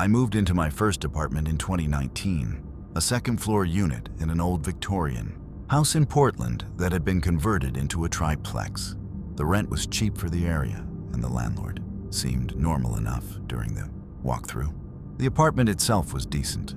I moved into my first apartment in 2019, a second-floor unit in an old Victorian house in Portland that had been converted into a triplex. The rent was cheap for the area, and the landlord seemed normal enough during the walkthrough. The apartment itself was decent.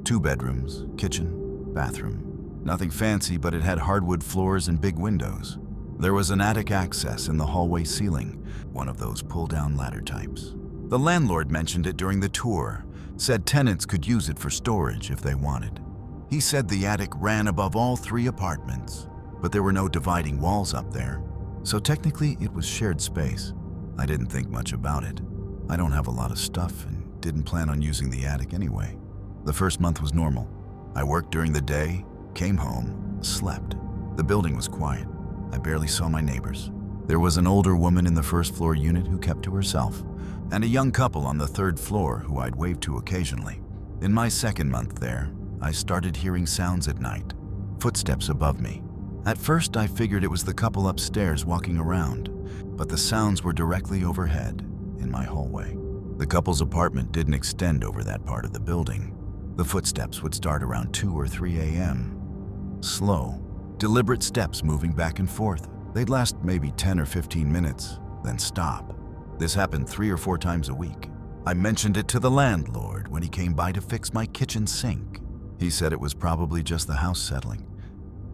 2 bedrooms, kitchen, bathroom. Nothing fancy, but it had hardwood floors and big windows. There was an attic access in the hallway ceiling, one of those pull-down ladder types. The landlord mentioned it during the tour, said tenants could use it for storage if they wanted. He said the attic ran above all 3 apartments, but there were no dividing walls up there, so technically it was shared space. I didn't think much about it. I don't have a lot of stuff and didn't plan on using the attic anyway. The first month was normal. I worked during the day, came home, slept. The building was quiet. I barely saw my neighbors. There was an older woman in the first-floor unit who kept to herself, and a young couple on the 3rd floor who I'd wave to occasionally. In my second month there, I started hearing sounds at night, footsteps above me. At first, I figured it was the couple upstairs walking around, but the sounds were directly overhead in my hallway. The couple's apartment didn't extend over that part of the building. The footsteps would start around 2 or 3 a.m. Slow, deliberate steps moving back and forth. They'd last maybe 10 or 15 minutes, then stop. This happened 3 or 4 times a week. I mentioned it to the landlord when he came by to fix my kitchen sink. He said it was probably just the house settling,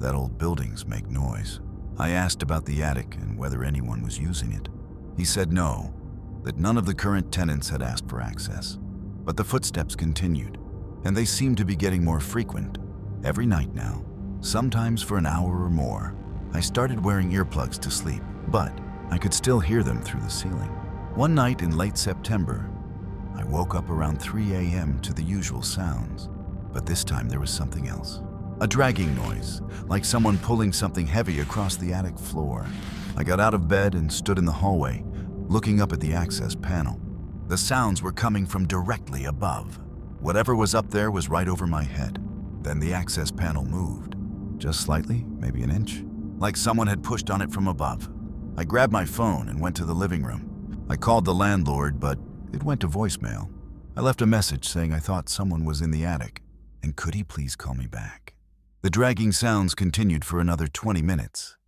that old buildings make noise. I asked about the attic and whether anyone was using it. He said no, that none of the current tenants had asked for access. But the footsteps continued, and they seemed to be getting more frequent. Every night now, sometimes for an hour or more. I started wearing earplugs to sleep, but I could still hear them through the ceiling. One night in late September, I woke up around 3 a.m. to the usual sounds, but this time there was something else. A dragging noise, like someone pulling something heavy across the attic floor. I got out of bed and stood in the hallway, looking up at the access panel. The sounds were coming from directly above. Whatever was up there was right over my head. Then the access panel moved, just slightly, maybe an inch, like someone had pushed on it from above. I grabbed my phone and went to the living room. I called the landlord, but it went to voicemail. I left a message saying I thought someone was in the attic, and could he please call me back. The dragging sounds continued for another 20 minutes,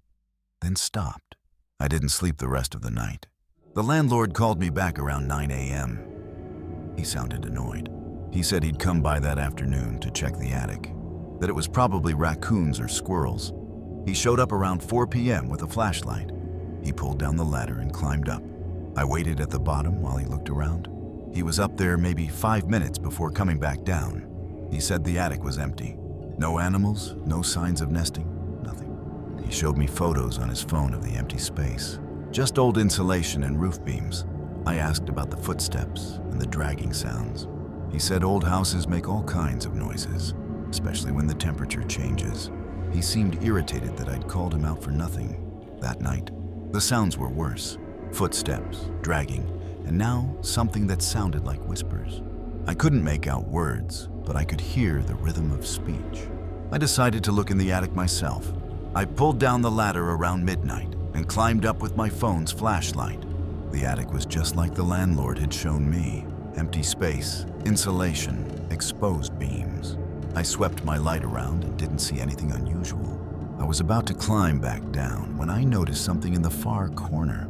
then stopped. I didn't sleep the rest of the night. The landlord called me back around 9 a.m. He sounded annoyed. He said he'd come by that afternoon to check the attic, that it was probably raccoons or squirrels. He showed up around 4 p.m. with a flashlight. He pulled down the ladder and climbed up. I waited at the bottom while he looked around. He was up there maybe 5 minutes before coming back down. He said the attic was empty. No animals, no signs of nesting, nothing. He showed me photos on his phone of the empty space, just old insulation and roof beams. I asked about the footsteps and the dragging sounds. He said old houses make all kinds of noises, especially when the temperature changes. He seemed irritated that I'd called him out for nothing. That night, the sounds were worse. Footsteps, dragging, and now something that sounded like whispers. I couldn't make out words, but I could hear the rhythm of speech. I decided to look in the attic myself. I pulled down the ladder around midnight and climbed up with my phone's flashlight. The attic was just like the landlord had shown me. Empty space, insulation, exposed beams. I swept my light around and didn't see anything unusual. I was about to climb back down when I noticed something in the far corner.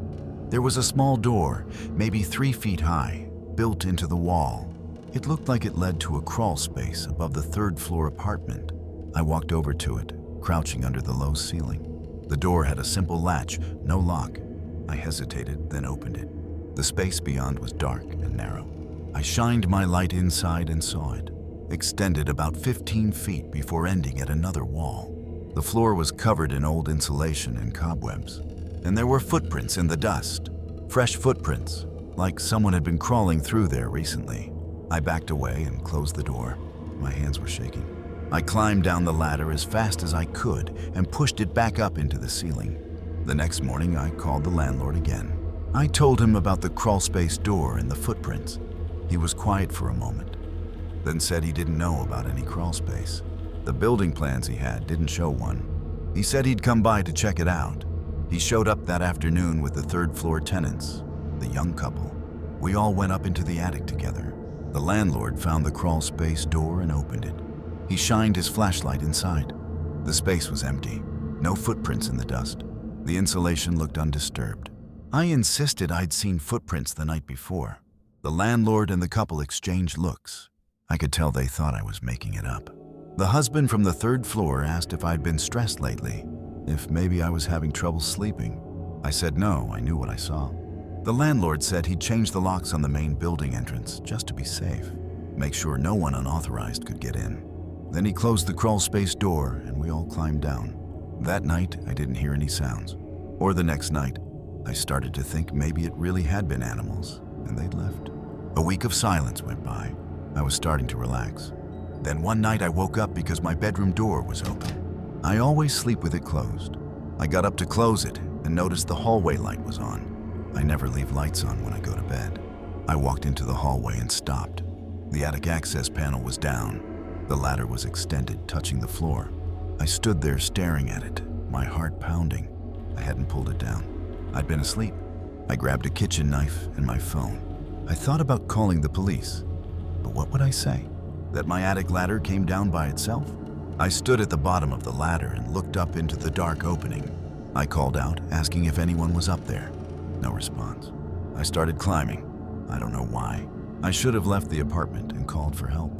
There was a small door, maybe 3 feet high, built into the wall. It looked like it led to a crawl space above the 3rd floor apartment. I walked over to it, crouching under the low ceiling. The door had a simple latch, no lock. I hesitated, then opened it. The space beyond was dark and narrow. I shined my light inside and saw it, extended about 15 feet before ending at another wall. The floor was covered in old insulation and cobwebs, and there were footprints in the dust. Fresh footprints, like someone had been crawling through there recently. I backed away and closed the door. My hands were shaking. I climbed down the ladder as fast as I could and pushed it back up into the ceiling. The next morning, I called the landlord again. I told him about the crawlspace door and the footprints. He was quiet for a moment, then said he didn't know about any crawlspace. The building plans he had didn't show one. He said he'd come by to check it out. He showed up that afternoon with the 3rd floor tenants, the young couple. We all went up into the attic together. The landlord found the crawl space door and opened it. He shined his flashlight inside. The space was empty, no footprints in the dust. The insulation looked undisturbed. I insisted I'd seen footprints the night before. The landlord and the couple exchanged looks. I could tell they thought I was making it up. The husband from the third floor asked if I'd been stressed lately, if maybe I was having trouble sleeping. I said no, I knew what I saw. The landlord said he'd changed the locks on the main building entrance just to be safe, make sure no one unauthorized could get in. Then he closed the crawl space door and we all climbed down. That night, I didn't hear any sounds. Or the next night, I started to think maybe it really had been animals and they'd left. A week of silence went by. I was starting to relax. Then one night I woke up because my bedroom door was open. I always sleep with it closed. I got up to close it and noticed the hallway light was on. I never leave lights on when I go to bed. I walked into the hallway and stopped. The attic access panel was down. The ladder was extended, touching the floor. I stood there staring at it, my heart pounding. I hadn't pulled it down. I'd been asleep. I grabbed a kitchen knife and my phone. I thought about calling the police, but what would I say? That my attic ladder came down by itself? I stood at the bottom of the ladder and looked up into the dark opening. I called out, asking if anyone was up there. No response. I started climbing. I don't know why. I should have left the apartment and called for help,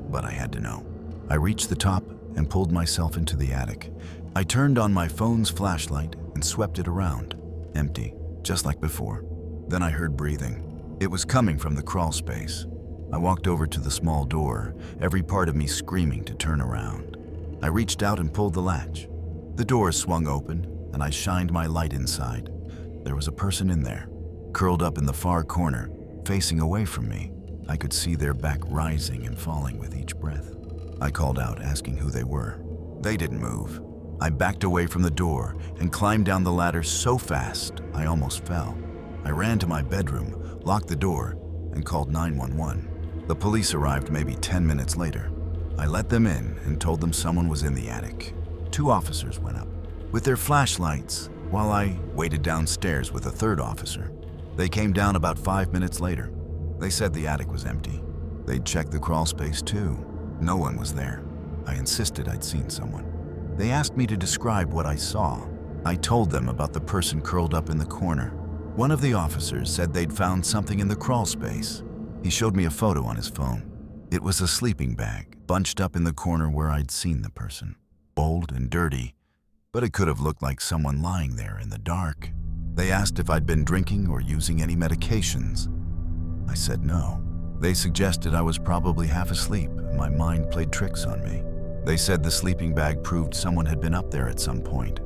but I had to know. I reached the top and pulled myself into the attic. I turned on my phone's flashlight and swept it around. Empty, just like before. Then I heard breathing. It was coming from the crawl space. I walked over to the small door, every part of me screaming to turn around. I reached out and pulled the latch. The door swung open, and I shined my light inside. There was a person in there, curled up in the far corner, facing away from me. I could see their back rising and falling with each breath. I called out, asking who they were. They didn't move. I backed away from the door and climbed down the ladder so fast I almost fell. I ran to my bedroom, locked the door, and called 911. The police arrived maybe 10 minutes later. I let them in and told them someone was in the attic. 2 officers went up with their flashlights while I waited downstairs with a 3rd officer. They came down about 5 minutes later. They said the attic was empty. They'd checked the crawl space too. No one was there. I insisted I'd seen someone. They asked me to describe what I saw. I told them about the person curled up in the corner. One of the officers said they'd found something in the crawl space. He showed me a photo on his phone. It was a sleeping bag, bunched up in the corner where I'd seen the person. Old and dirty, but it could have looked like someone lying there in the dark. They asked if I'd been drinking or using any medications. I said no. They suggested I was probably half asleep and my mind played tricks on me. They said the sleeping bag proved someone had been up there at some point,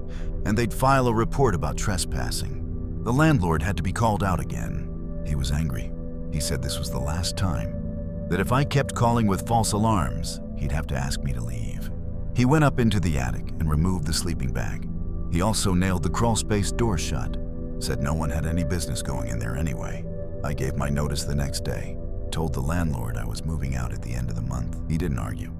and they'd file a report about trespassing. The landlord had to be called out again. He was angry. He said this was the last time, that if I kept calling with false alarms, he'd have to ask me to leave. He went up into the attic and removed the sleeping bag. He also nailed the crawl space door shut, said no one had any business going in there anyway. I gave my notice the next day, told the landlord I was moving out at the end of the month. He didn't argue.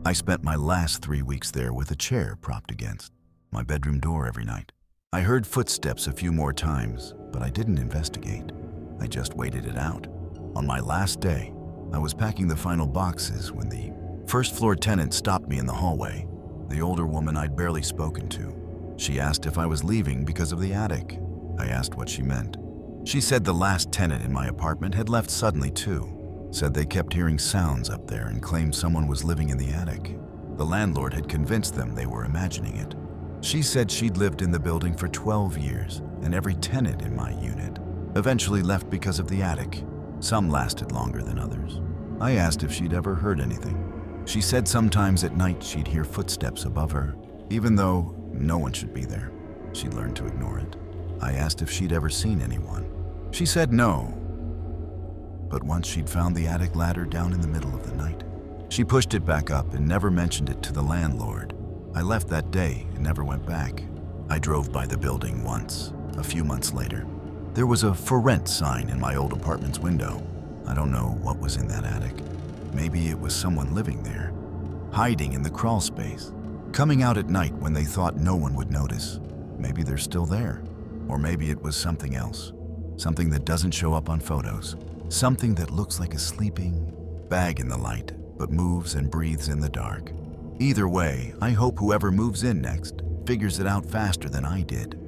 I spent my last 3 weeks there with a chair propped against my bedroom door every night. I heard footsteps a few more times, but I didn't investigate. I just waited it out. On my last day, I was packing the final boxes when the first floor tenant stopped me in the hallway, the older woman I'd barely spoken to. She asked if I was leaving because of the attic. I asked what she meant. She said the last tenant in my apartment had left suddenly too, said they kept hearing sounds up there and claimed someone was living in the attic. The landlord had convinced them they were imagining it. She said she'd lived in the building for 12 years and every tenant in my unit eventually left because of the attic. Some lasted longer than others. I asked if she'd ever heard anything. She said sometimes at night she'd hear footsteps above her, even though no one should be there. She'd learned to ignore it. I asked if she'd ever seen anyone. She said no, but once she'd found the attic ladder down in the middle of the night. She pushed it back up and never mentioned it to the landlord. I left that day and never went back. I drove by the building once, a few months later. There was a "for rent" sign in my old apartment's window. I don't know what was in that attic. Maybe it was someone living there, hiding in the crawl space, coming out at night when they thought no one would notice. Maybe they're still there. Or maybe it was something else. Something that doesn't show up on photos. Something that looks like a sleeping, bag in the light, but moves and breathes in the dark. Either way, I hope whoever moves in next figures it out faster than I did.